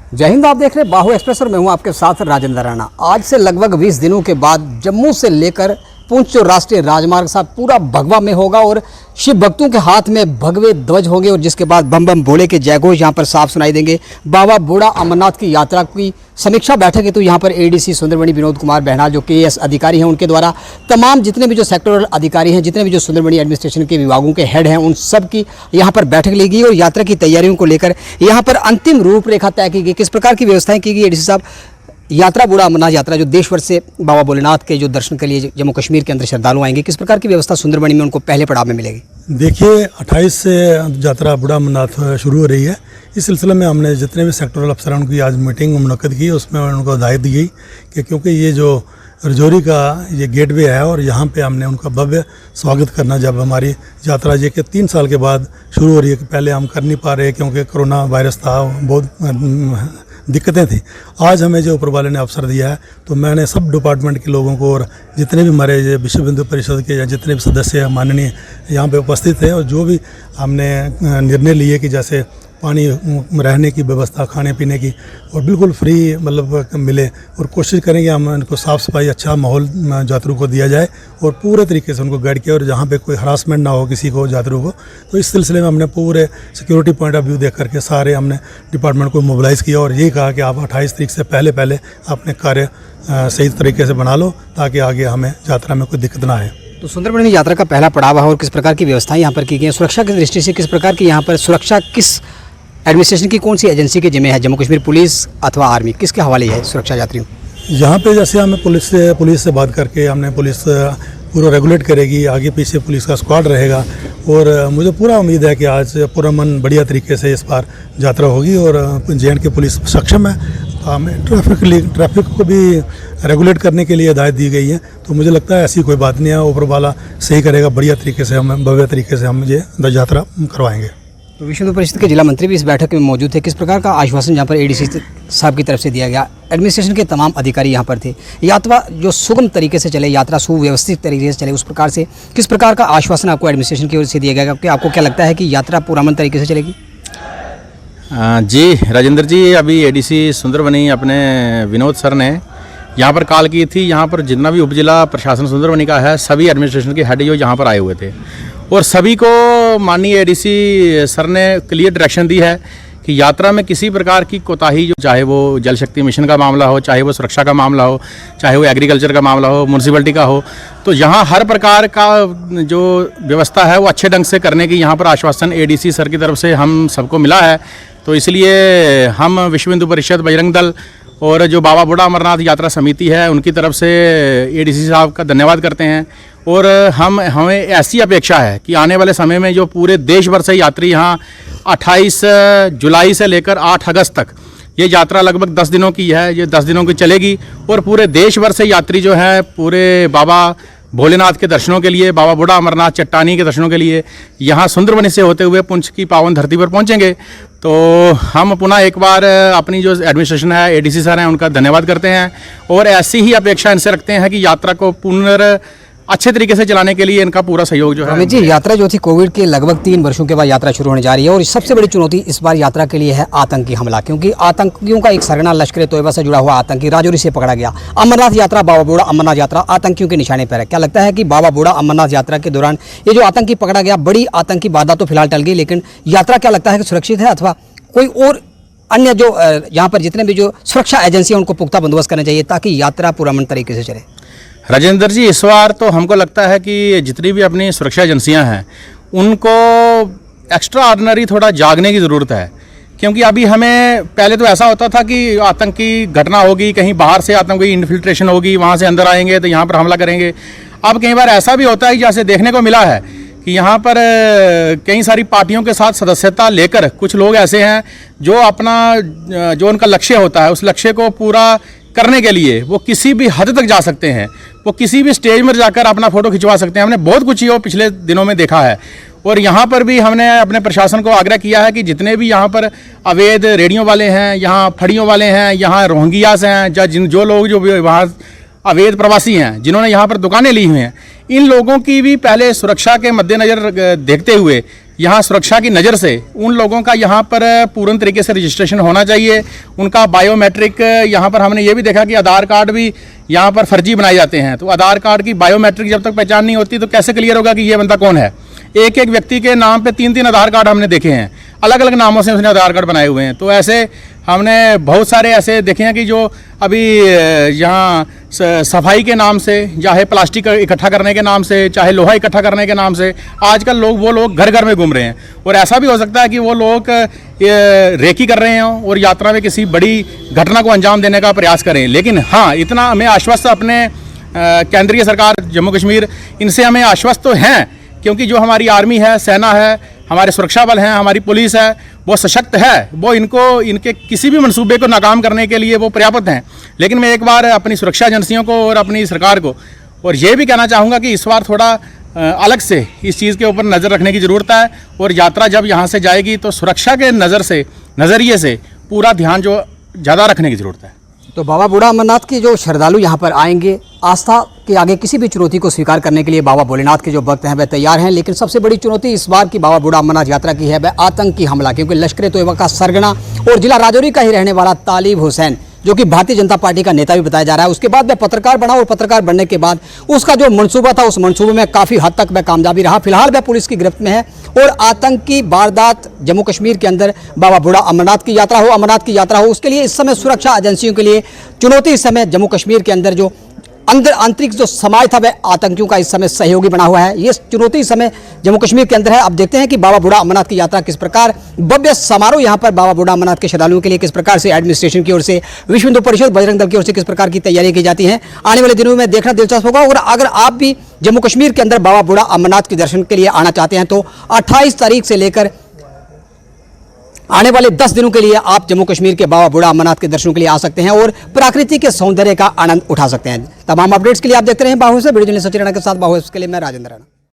जय हिंद। आप देख रहे हैं बाहु एक्सप्रेस और मैं हूं आपके साथ राजेंद्र राणा। आज से लगभग 20 दिनों के बाद जम्मू से लेकर पुंछ जो राष्ट्रीय राजमार्ग साथ पूरा भगवा में होगा और शिव भक्तों के हाथ में भगवे ध्वज होंगे और जिसके बाद बम बम भोले के जयघोष यहाँ पर साफ सुनाई देंगे। बाबा बूढ़ा अमरनाथ की यात्रा की समीक्षा बैठक है तो यहाँ पर एडीसी सुंदरबनी विनोद कुमार बहनाल जो केएएस अधिकारी हैं उनके द्वारा तमाम जितने भी जो सेक्टरल अधिकारी हैं, जितने भी जो सुंदरबनी एडमिनिस्ट्रेशन के विभागों के हेड हैं, उन सब की यहाँ पर बैठक ली गई और यात्रा की तैयारियों को लेकर यहाँ पर अंतिम रूपरेखा तय की गई। किस प्रकार की व्यवस्थाएं की गई एडीसी साहब? यात्रा बूढ़ा अमरनाथ यात्रा जो देश भर से बाबा भोलेनाथ के जो दर्शन के लिए जम्मू कश्मीर के अंदर श्रद्धालु आएंगे, किस प्रकार की व्यवस्था सुंदरबनी में उनको पहले पड़ाव में मिलेगी? देखिए 28 से यात्रा बूढ़ा अमरनाथ शुरू हो रही है। इस सिलसिले में हमने जितने भी सेक्टरल अफसरान की आज मीटिंग मुनक्कद की उसमें उनको हिदायत दी गई कि क्योंकि ये जो रजौरी का ये गेटवे है और यहाँ पे हमने उनका भव्य स्वागत करना, जब हमारी यात्रा ये कि 3 साल के बाद शुरू हो रही है कि पहले हम कर नहीं पा रहे क्योंकि कोरोना वायरस था, बहुत दिक्कतें थी। आज हमें जो ऊपर वाले ने अवसर दिया है तो मैंने सब डिपार्टमेंट के लोगों को और जितने भी हमारे विश्व हिंदू परिषद के या जितने भी सदस्य माननीय यहाँ पे उपस्थित थे और जो भी हमने निर्णय लिए कि जैसे पानी रहने की व्यवस्था, खाने पीने की और बिल्कुल फ्री मतलब मिले और कोशिश करेंगे हम इनको साफ़ सफाई अच्छा माहौल यात्रु को दिया जाए और पूरे तरीके से उनको गाइड किया और जहाँ पे कोई हरासमेंट ना हो किसी को यात्रु को। तो इस सिलसिले में हमने पूरे सिक्योरिटी पॉइंट ऑफ व्यू देख करके सारे हमने डिपार्टमेंट को मोबिलाइज़ किया और यही कहा कि आप 28 तारीख से पहले अपने कार्य सही तरीके से बना लो ताकि आगे हमें यात्रा में कोई दिक्कत ना आए। तो सुंदरबनी यात्रा का पहला पड़ाव है और किस प्रकार की व्यवस्थाएं यहाँ पर की गई हैं? सुरक्षा की दृष्टि से किस प्रकार की यहाँ पर सुरक्षा किस एडमिनिस्ट्रेशन की कौन सी एजेंसी के जिम्मे है? जम्मू कश्मीर पुलिस अथवा आर्मी, किसके हवाले है सुरक्षा यात्रियों? यहाँ पे जैसे हमें पुलिस से बात करके हमने पुलिस पूरा रेगुलेट करेगी, आगे पीछे पुलिस का स्क्वाड रहेगा और मुझे पूरा उम्मीद है कि आज पुरअमन बढ़िया तरीके से इस बार यात्रा होगी और जे.एंड के पुलिस सक्षम है। तो हमें ट्रैफिक को भी रेगुलेट करने के लिए हिदायत दी गई है। तो मुझे लगता है ऐसी कोई बात नहीं है, ऊपर वाला सही करेगा, बढ़िया तरीके से हम भव्य तरीके से हम ये यात्रा करवाएंगे। तो विश्व हिंदू परिषद के जिला मंत्री भी इस बैठक में मौजूद थे। किस प्रकार का आश्वासन यहाँ पर एडीसी साहब की तरफ से दिया गया? एडमिनिस्ट्रेशन के तमाम अधिकारी यहाँ पर थे। यात्रा जो सुगम तरीके से चले, यात्रा सुव्यवस्थित तरीके से चले, उस प्रकार से किस प्रकार का आश्वासन आपको एडमिनिस्ट्रेशन की ओर से दिया गया? कि आपको क्या लगता है कि यात्रा पुरअमन तरीके से चलेगी? जी राजेंद्र जी, अभी एडीसी सुंदरबनी अपने विनोद सर ने यहाँ पर कॉल की थी। यहाँ पर जितना भी उपजिला प्रशासन सुंदरबनी का है सभी एडमिनिस्ट्रेशन के हेड जो यहाँ पर आए हुए थे और सभी को माननीय एडीसी सर ने क्लियर डायरेक्शन दी है कि यात्रा में किसी प्रकार की कोताही, जो चाहे वो जल शक्ति मिशन का मामला हो, चाहे वो सुरक्षा का मामला हो, चाहे वो एग्रीकल्चर का मामला हो, म्यूनसिपलिटी का हो, तो यहाँ हर प्रकार का जो व्यवस्था है वो अच्छे ढंग से करने की यहाँ पर आश्वासन एडीसी सर की तरफ से हम सबको मिला है। तो इसलिए हम विश्व हिंदू परिषद, बजरंग दल और जो बाबा बूढ़ा अमरनाथ यात्रा समिति है उनकी तरफ से एडीसी साहब का धन्यवाद करते हैं और हमें ऐसी अपेक्षा है कि आने वाले समय में जो पूरे देश भर से यात्री यहाँ 28 जुलाई से लेकर 8 अगस्त तक ये यात्रा लगभग 10 दिनों की है, ये 10 दिनों की चलेगी और पूरे देश भर से यात्री जो है पूरे बाबा भोलेनाथ के दर्शनों के लिए, बाबा बूढ़ा अमरनाथ चट्टानी के दर्शनों के लिए यहाँ सुंदरबनी से होते हुए पुंछ की पावन धरती पर पहुँचेंगे। तो हम पुनः एक बार अपनी जो एडमिनिस्ट्रेशन है, एडीसी सर हैं, उनका धन्यवाद करते हैं और ऐसी ही अपेक्षा इनसे रखते हैं कि यात्रा को अच्छे तरीके से चलाने के लिए इनका पूरा सहयोग जो है। अमित जी, यात्रा जो थी कोविड के लगभग 3 वर्षों के बाद यात्रा शुरू होने जा रही है और सबसे बड़ी चुनौती इस बार यात्रा के लिए है आतंकी हमला, क्योंकि आतंकियों का एक सरगना लश्कर तोयबा से जुड़ा हुआ आतंकी राजौरी से पकड़ा गया। अमरनाथ यात्रा, बाबा बूढ़ा अमरनाथ यात्रा आतंकियों के निशाने पर है। क्या लगता है कि बाबा बूढ़ा अमरनाथ यात्रा के दौरान ये जो आतंकी पकड़ा गया, बड़ी आतंकी वारदात तो फिलहाल टल गई, लेकिन यात्रा क्या लगता है कि सुरक्षित है अथवा कोई और अन्य जो यहाँ पर जितने भी जो सुरक्षा एजेंसियाँ उनको पुख्ता बंदोबस्त करना चाहिए ताकि यात्रा पुरअमन तरीके से चले? राजेंद्र जी, इस बार तो हमको लगता है कि जितनी भी अपनी सुरक्षा एजेंसियां हैं उनको एक्स्ट्रा ऑर्डिनरी थोड़ा जागने की ज़रूरत है, क्योंकि अभी हमें पहले तो ऐसा होता था कि आतंकी घटना होगी, कहीं बाहर से आतंकी इन्फिल्ट्रेशन होगी, वहाँ से अंदर आएंगे तो यहाँ पर हमला करेंगे। अब कई बार ऐसा भी होता है जैसे देखने को मिला है कि यहाँ पर कई सारी पार्टियों के साथ सदस्यता लेकर कुछ लोग ऐसे हैं जो अपना जो उनका लक्ष्य होता है उस लक्ष्य को पूरा करने के लिए वो किसी भी हद तक जा सकते हैं, वो किसी भी स्टेज में जाकर अपना फ़ोटो खिंचवा सकते हैं। हमने बहुत कुछ ये पिछले दिनों में देखा है और यहाँ पर भी हमने अपने प्रशासन को आग्रह किया है कि जितने भी यहाँ पर अवैध रेडियों वाले हैं, यहाँ फड़ियों वाले हैं, यहाँ रोहिंग्यास हैं, जो लोग जो वहाँ अवैध प्रवासी हैं जिन्होंने यहाँ पर दुकानें ली हुई हैं, इन लोगों की भी पहले सुरक्षा के मद्देनज़र देखते हुए यहाँ सुरक्षा की नज़र से उन लोगों का यहाँ पर पूर्ण तरीके से रजिस्ट्रेशन होना चाहिए। उनका बायोमेट्रिक, यहाँ पर हमने ये भी देखा कि आधार कार्ड भी यहाँ पर फर्जी बनाए जाते हैं। तो आधार कार्ड की बायोमेट्रिक जब तक पहचान नहीं होती तो कैसे क्लियर होगा कि ये बंदा कौन है। एक एक व्यक्ति के नाम पे 3-3 आधार कार्ड हमने देखे हैं, अलग अलग नामों से उसने आधार कार्ड बनाए हुए हैं। तो ऐसे हमने बहुत सारे ऐसे देखे हैं कि जो अभी यहाँ सफाई के नाम से, चाहे प्लास्टिक इकट्ठा करने के नाम से, चाहे लोहा इकट्ठा करने के नाम से आजकल वो लोग घर घर में घूम रहे हैं। और ऐसा भी हो सकता है कि वो लोग रेकी कर रहे हों और यात्रा में किसी बड़ी घटना को अंजाम देने का प्रयास करें। लेकिन हाँ, इतना हमें आश्वस्त अपने केंद्रीय सरकार जम्मू कश्मीर, इनसे हमें आश्वस्त तो हैं, क्योंकि जो हमारी आर्मी है, सेना है, हमारे सुरक्षा बल हैं, हमारी पुलिस है, वो सशक्त है, वो इनके किसी भी मंसूबे को नाकाम करने के लिए वो पर्याप्त हैं। लेकिन मैं एक बार अपनी सुरक्षा एजेंसियों को और अपनी सरकार को और ये भी कहना चाहूँगा कि इस बार थोड़ा अलग से इस चीज़ के ऊपर नज़र रखने की ज़रूरत है। और यात्रा जब यहाँ से जाएगी तो सुरक्षा के नज़रिए से पूरा ध्यान जो ज़्यादा रखने की ज़रूरत है। तो बाबा बूढ़ा अमरनाथ के जो श्रद्धालु यहाँ पर आएंगे, आस्था के आगे किसी भी चुनौती को स्वीकार करने के लिए बाबा भोलेनाथ के जो भक्त हैं वह तैयार हैं। लेकिन सबसे बड़ी चुनौती इस बार की बाबा बूढ़ा अमरनाथ यात्रा की है वह आतंकी हमला, क्योंकि लश्कर तोयबा का सरगना और जिला राजौरी का ही रहने वाला तालिब हुसैन, जो कि भारतीय जनता पार्टी का नेता भी बताया जा रहा है, उसके बाद वह पत्रकार बना और पत्रकार बनने के बाद उसका जो मंसूबा था उस मंसूबे में काफ़ी हद तक वह कामयाबी रहा। फिलहाल वह पुलिस की गिरफ्त में है और आतंकी वारदात जम्मू कश्मीर के अंदर बाबा बूढ़ा अमरनाथ की यात्रा हो, उसके लिए इस समय सुरक्षा एजेंसियों के लिए चुनौती इस समय जम्मू कश्मीर के अंदर जो आंतरिक जो समाज था वह आतंकियों का इस समय सहयोगी बना हुआ है। ये चुनौती इस समय जम्मू कश्मीर के अंदर है। अब देखते हैं कि बाबा बूढ़ा अमरनाथ की यात्रा किस प्रकार, भव्य समारोह यहाँ पर बाबा बूढ़ा अमरनाथ के श्रद्धालुओं के लिए किस प्रकार से एडमिनिस्ट्रेशन की ओर से, विश्व हिंदू परिषद, बजरंग दल की ओर से किस प्रकार की तैयारी की जाती है, आने वाले दिनों में देखना दिलचस्प होगा। और अगर आप भी जम्मू कश्मीर के अंदर बाबा बूढ़ा अमरनाथ के दर्शन के लिए आना चाहते हैं तो 28 तारीख से लेकर आने वाले 10 दिनों के लिए आप जम्मू कश्मीर के बाबा बूढ़ा अमरनाथ के दर्शनों के लिए आ सकते हैं और प्रकृति के सौंदर्य का आनंद उठा सकते हैं। तमाम अपडेट्स के लिए आप देखते रहें बाहु से। वीडियो जर्नलिस्ट सचिन राणा के साथ बाहु के लिए मैं राजेंद्र राणा।